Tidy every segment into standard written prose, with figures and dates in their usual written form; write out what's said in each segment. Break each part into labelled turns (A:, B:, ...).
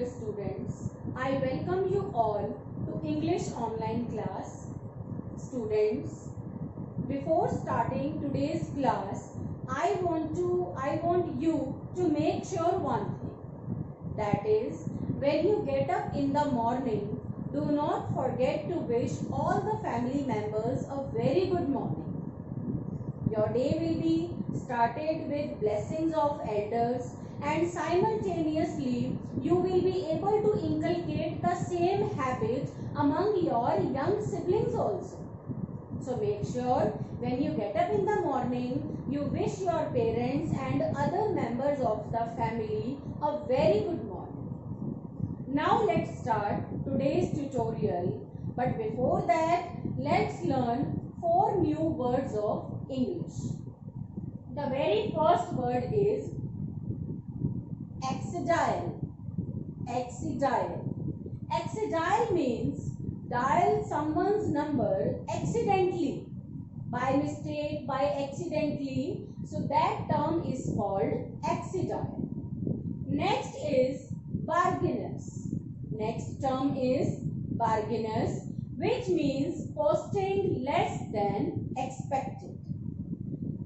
A: dear students, I welcome you all to English online class. Students, before starting today's class, I want you to make sure one thing. That is, when you get up in the morning, do not forget to wish all the family members a very good morning. Your day will be started with blessings of elders, and simultaneously you will be able to inculcate the same habit among your young siblings also. So make sure when you get up in the morning, you wish your parents and other members of the family a very good morning. Now let's start today's tutorial, but before that, let's learn 4 new words of English. The very first word is accidile. Accidile. Accidile means dial someone's number accidentally, by mistake, by accidentally. So that term is called accidile. Next is bargainous. Next term is bargainous, which means posting less than expected.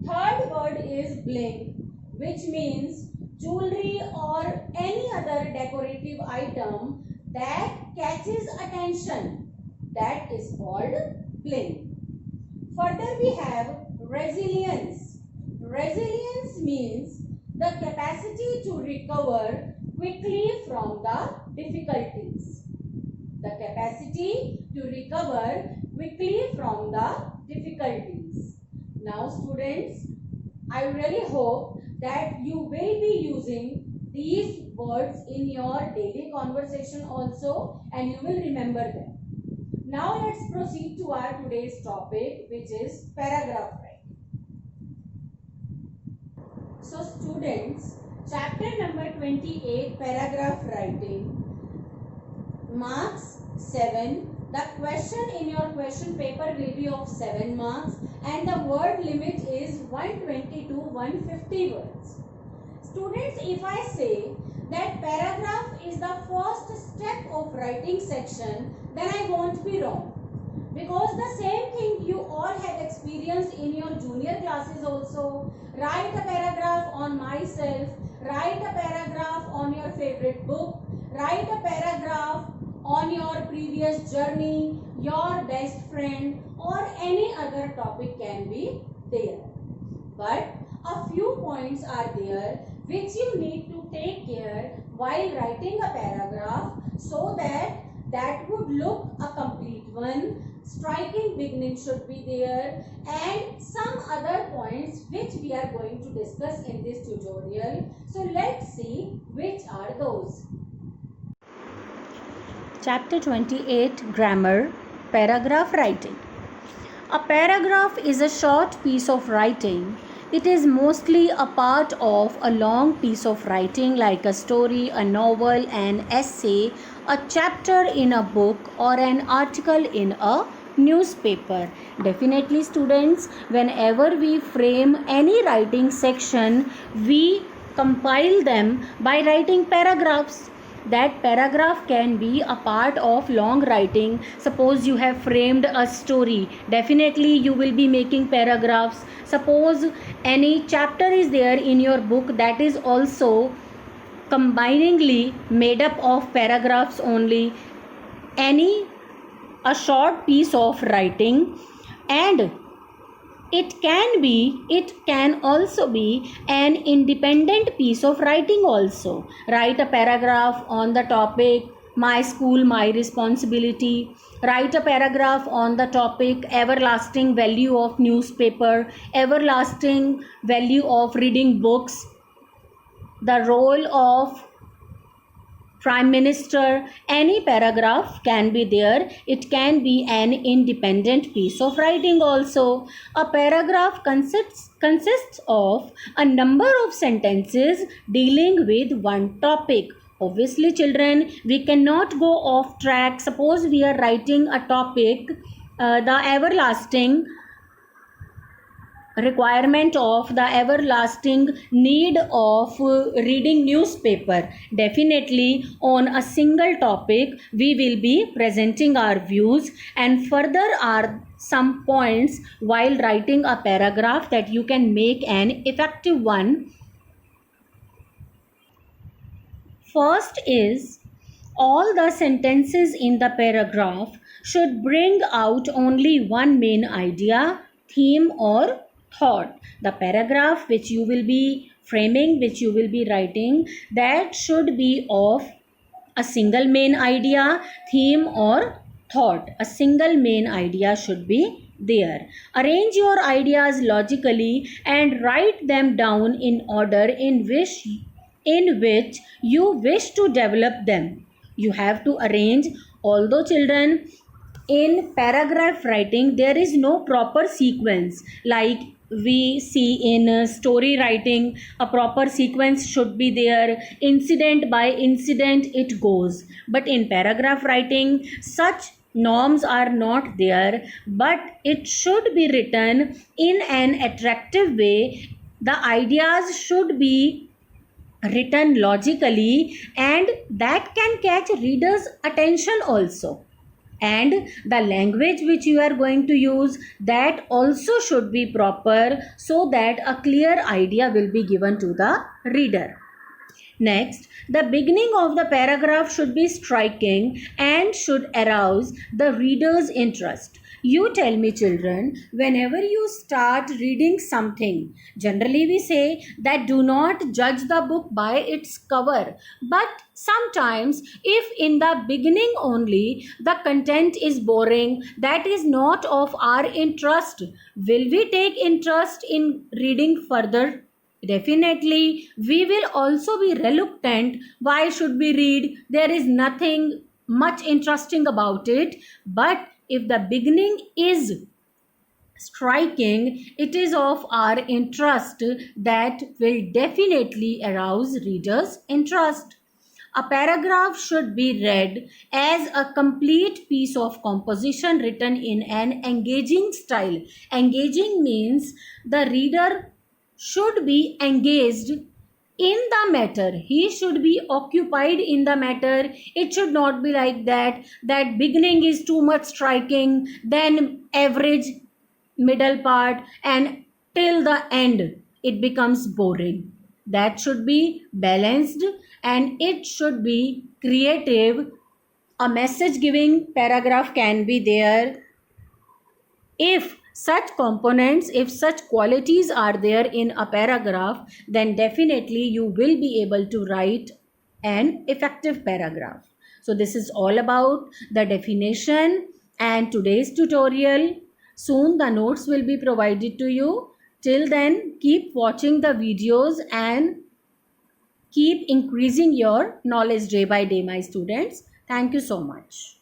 A: Third word is bling, which means jewelry or any other decorative item that catches attention. That is called bling. Further we have resilience. Resilience means the capacity to recover quickly from the difficulties. The capacity to recover quickly from the difficulties. Now students, I really hope that you will be using these words in your daily conversation also, and you will remember them. Now let's proceed to our today's topic, which is paragraph writing. So students, chapter number 28, paragraph writing, marks 7. The question in your question paper will be of 7 marks, and the word limit is 120 to 150 words. Students, if I say that paragraph is the first step of writing section, then I won't be wrong. Because the same thing you all have experienced in your junior classes also. Write a paragraph on myself, write a paragraph on your favorite book, write a paragraph on your previous journey, your best friend, or any other topic can be there. But a few points are there which you need to take care while writing a paragraph, so that would look a complete one. Striking beginning should be there, and some other points which we are going to discuss in this tutorial. So let's see which are those.
B: Chapter 28, Grammar, Paragraph Writing. A paragraph is a short piece of writing. It is mostly a part of a long piece of writing like a story, a novel, an essay, a chapter in a book, or an article in a newspaper. Definitely students, whenever we frame any writing section, we compile them by writing paragraphs. That paragraph can be a part of long writing. Suppose you have framed a story, definitely you will be making paragraphs. Suppose any chapter is there in your book, that is also combiningly made up of paragraphs only. A short piece of writing, and it can also be an independent piece of writing also. Write a paragraph on the topic my school, my responsibility. Write a paragraph on the topic everlasting value of newspaper, everlasting value of reading books, the role of Prime Minister. Any paragraph can be there. It can be an independent piece of writing also. A paragraph consists of a number of sentences dealing with one topic. Obviously children, we cannot go off track. Suppose we are writing a topic, the everlasting requirement of the everlasting need of reading newspaper. Definitely on a single topic we will be presenting our views, and further are some points while writing a paragraph that you can make an effective one. First is, all the sentences in the paragraph should bring out only one main idea, theme, or thought. The paragraph which you will be framing, which you will be writing, that should be of a single main idea, theme, or thought. A single main idea should be there. Arrange your ideas logically and write them down in order in which you wish to develop them. You have to arrange, although children, in paragraph writing there is no proper sequence like we see in story writing. A proper sequence should be there, incident by incident it goes, but in paragraph writing such norms are not there, but it should be written in an attractive way. The ideas should be written logically, and that can catch readers attention also, and the language which you are going to use, that also should be proper, so that a clear idea will be given to the reader. Next, the beginning of the paragraph should be striking and should arouse the reader's interest. You tell me, children, whenever you start reading something, generally we say that do not judge the book by its cover. But sometimes, if in the beginning only the content is boring, that is not of our interest, will we take interest in reading further? Definitely, we will also be reluctant. Why should we read? There is nothing much interesting about it. But if the beginning is striking, it is of our interest, that will definitely arouse readers' interest. A paragraph should be read as a complete piece of composition written in an engaging style. Engaging means the reader should be engaged in the matter. He should be occupied in the matter. It should not be like that beginning is too much striking, then average, middle part, and till the end it becomes boring. That should be balanced, and it should be creative. A message giving paragraph can be there if such components, if such qualities are there in a paragraph, then definitely you will be able to write an effective paragraph. So this is all about the definition and today's tutorial. Soon the notes will be provided to you. Till then, keep watching the videos and keep increasing your knowledge day by day, my students. Thank you so much.